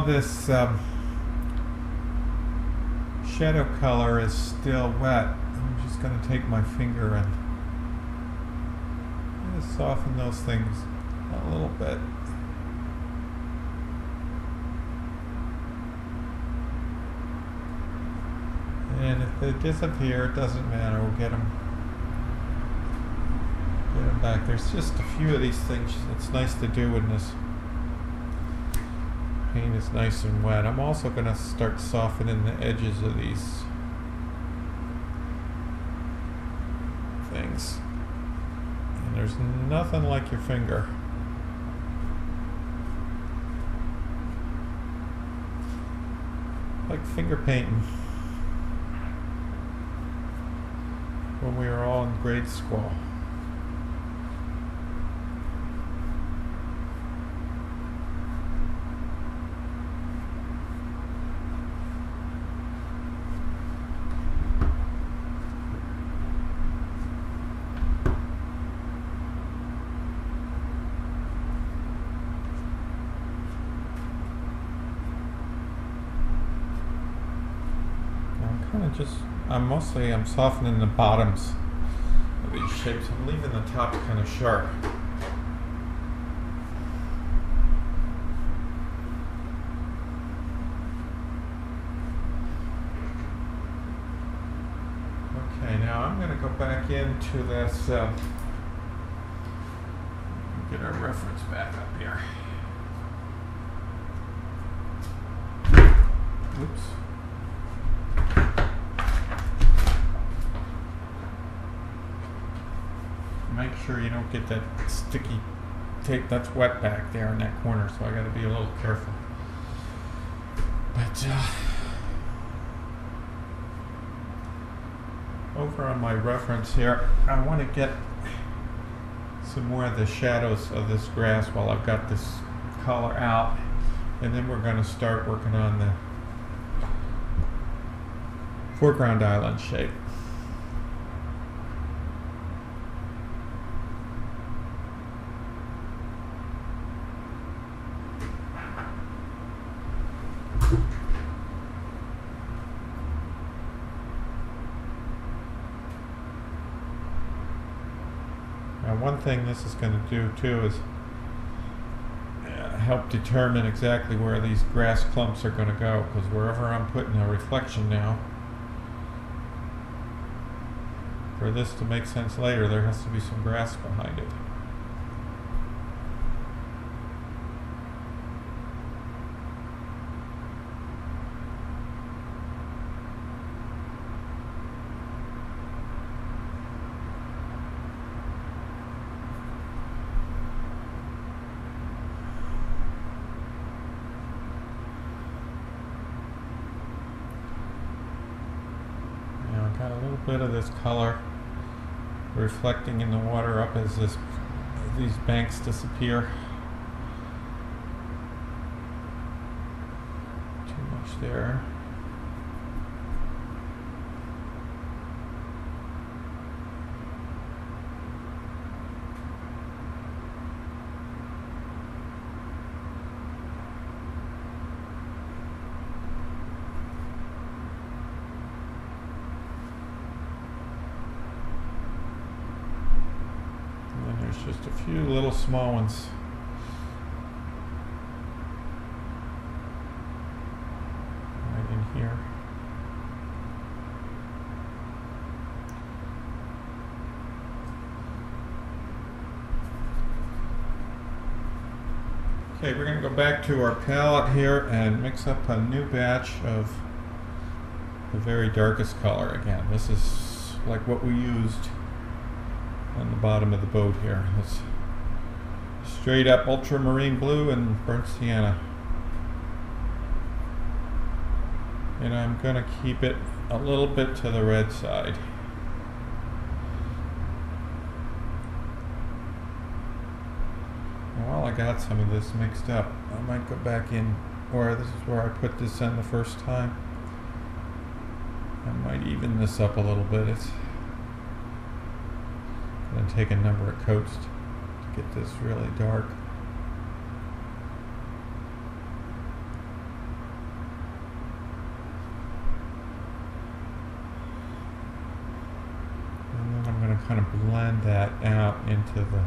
while this shadow color is still wet, I'm just going to take my finger and just soften those things a little bit. And if they disappear, it doesn't matter. We'll get them back. There's just a few of these things it's nice to do when this paint is nice and wet. I'm also going to start softening the edges of these things. And there's nothing like your finger. Like finger painting when we were all in grade school. I'm softening the bottoms of these shapes. I'm leaving the top kind of sharp. Okay, now I'm going to go back into this, get our reference back up here. Oops. Make sure you don't get that sticky tape that's wet back there in that corner, so I got to be a little careful. But over on my reference here, I want to get some more of the shadows of this grass while I've got this color out, and then we're going to start working on the foreground island shape. Now, one thing this is going to do too is help determine exactly where these grass clumps are going to go, because wherever I'm putting a reflection now, for this to make sense later, there has to be some grass behind it. Got a little bit of this color reflecting in the water up as these banks disappear. Too much there. Just a few little small ones. Right in here. Okay, we're going to go back to our palette here and mix up a new batch of the very darkest color again. This is like what we used on the bottom of the boat here. It's straight up ultramarine blue and burnt sienna. And I'm going to keep it a little bit to the red side. And while I got some of this mixed up, I might go back in, or this is where I put this in the first time. I might even this up a little bit. It's going to take a number of coats to get this really dark. kind of blend that out into the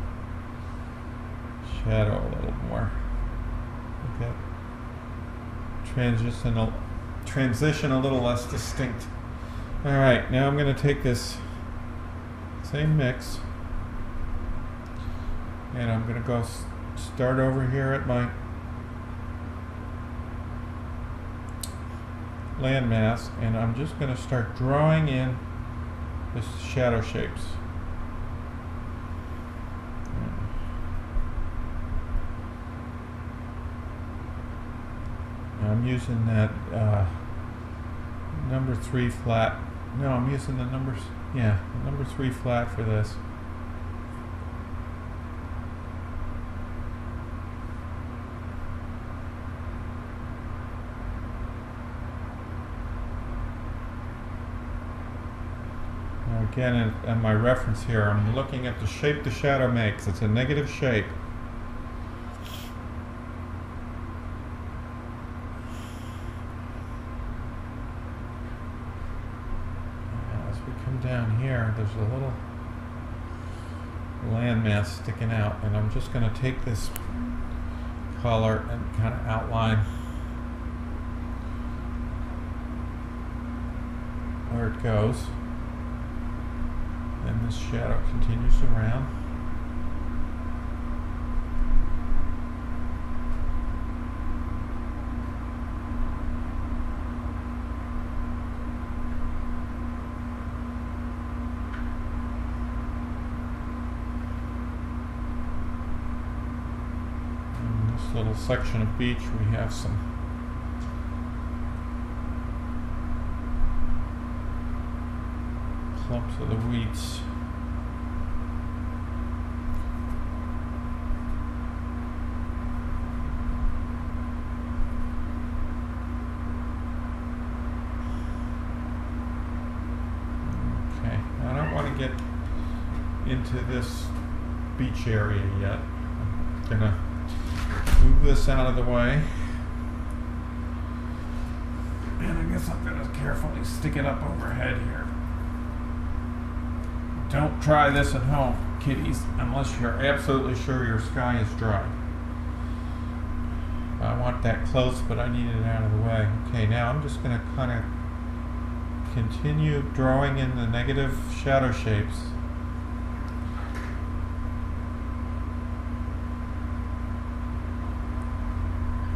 shadow a little more. Make that transition a little less distinct. Alright, now I'm going to take this same mix and I'm going to go start over here at my landmass, and I'm just going to start drawing in the shadow shapes. Now I'm using that number 3 flat. No, I'm using the number 3 flat for this. Again, in my reference here, I'm looking at the shape the shadow makes. It's a negative shape. Now, as we come down here, there's a little landmass sticking out, and I'm just going to take this color and kind of outline where it goes. And this shadow continues around. In this little section of beach, we have some clumps of the weeds. Okay, I don't want to get into this beach area yet. I'm gonna move this out of the way. And I guess I'm gonna carefully stick it up overhead here. Don't try this at home, kiddies, unless you're absolutely sure your sky is dry. I want that close, but I need it out of the way. Okay, now I'm just going to kind of continue drawing in the negative shadow shapes.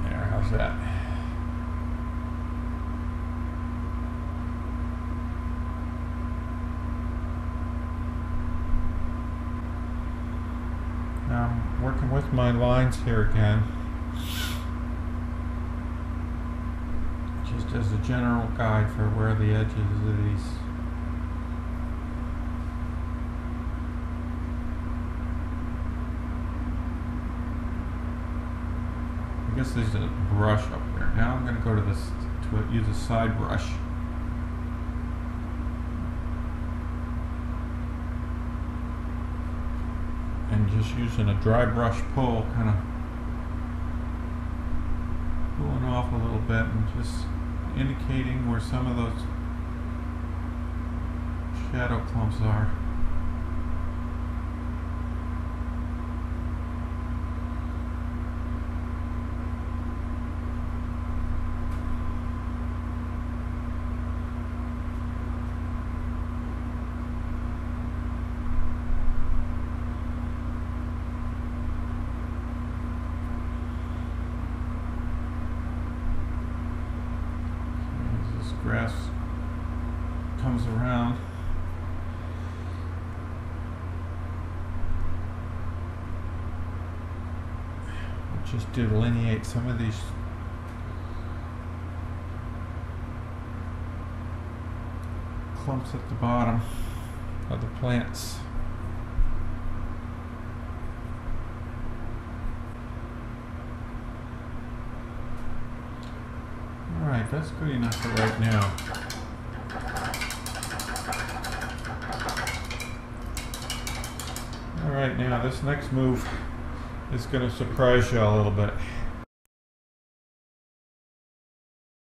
There, how's that? Now I'm working with my lines here again, just as a general guide for where the edges of these I guess there's a brush up there. Now I'm going to go to this to use a side brush. And just using a dry brush pull, kind of pulling off a little bit and just indicating where some of those shadow clumps are. Grass comes around. We'll just delineate some of these clumps at the bottom of the plants. Alright, that's good enough for right now. Alright, now this next move is going to surprise you a little bit.